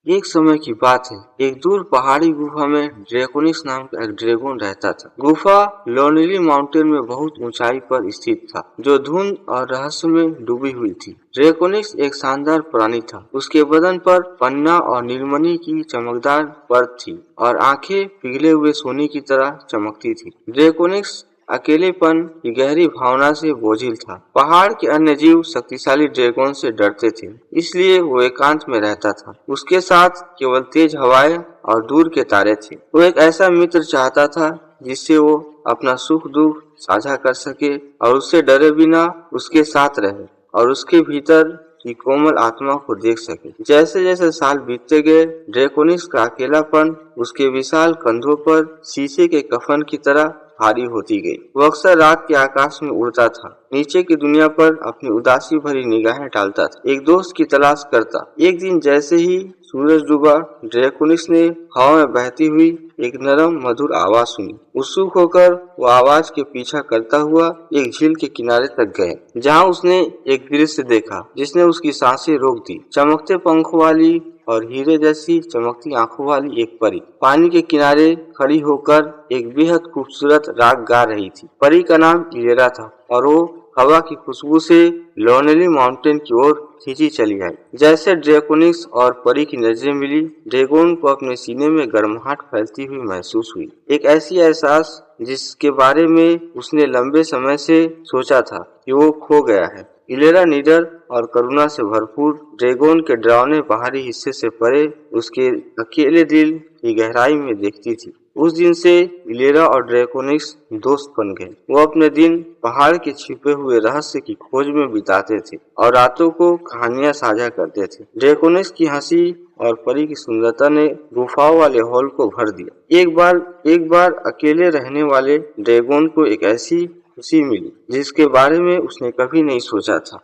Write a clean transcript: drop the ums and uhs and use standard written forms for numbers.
एक समय की बात है, एक दूर पहाड़ी गुफा में ड्रैकोनिक्स नाम का एक ड्रैगन रहता था। गुफा लोनली माउंटेन में बहुत ऊंचाई पर स्थित था, जो धुंध और रहस्य में डूबी हुई थी। ड्रैकोनिक्स एक शानदार प्राणी था। उसके बदन पर पन्ना और नीलमणि की चमकदार परत थी और आंखें पिघले हुए सोने की तरह चमकती थी। ड्रैकोनिक्स अकेलेपन की गहरी भावना से बोझिल था। पहाड़ के अन्य जीव शक्तिशाली ड्रैगन से डरते थे, इसलिए वो एकांत में रहता था। उसके साथ केवल तेज हवाएं और दूर के तारे थे। वो एक ऐसा मित्र चाहता था जिससे वो अपना सुख दुख साझा कर सके और उससे डरे बिना उसके साथ रहे और उसके भीतर की कोमल आत्मा को देख सके। जैसे जैसे साल बीतते गए, ड्रैकोनिक्स का अकेलापन उसके विशाल कंधों पर शीशे के कफन की तरह भारी होती गई। वो अक्सर रात के आकाश में उड़ता था, नीचे की दुनिया पर अपनी उदासी भरी निगाहें डालता था, एक दोस्त की तलाश करता। एक दिन जैसे ही सूरज डूबा, ड्रैकोनिक्स ने हवा में बहती हुई एक नरम मधुर आवाज सुनी। उत्सुक होकर वो आवाज के पीछा करता हुआ एक झील के किनारे तक गए, जहाँ उसने एक दृश्य देखा जिसने उसकी सांसें रोक दी। चमकते पंखों वाली और हीरे जैसी चमकती आंखों वाली एक परी पानी के किनारे खड़ी होकर एक बेहद खूबसूरत राग गा रही थी। परी का नाम इलेरा था और वो हवा की खुशबू से लोनली माउंटेन की ओर खींची चली आई। जैसे ड्रैकोनिक्स और परी की नजरें मिली, ड्रैगन को अपने सीने में गर्माहट फैलती हुई महसूस हुई। एक ऐसी एहसास जिसके बारे में उसने लंबे समय से सोचा था कि वो खो गया है। इलेरा निडर और करुणा से भरपूर ड्रैगन के डरावने बाहरी हिस्से से परे उसके अकेले दिल की गहराई में देखती थी। उस दिन से इलेरा और ड्रैकोनिक्स दोस्त बन गए। वो अपने दिन पहाड़ के छिपे हुए रहस्य की खोज में बिताते थे और रातों को कहानियां साझा करते थे। ड्रैकोनिक्स की हंसी और परी की सुंदरता ने गुफाओं वाले हॉल को भर दिया। एक बार अकेले रहने वाले ड्रैगन को एक ऐसी खुशी मिली जिसके बारे में उसने कभी नहीं सोचा था।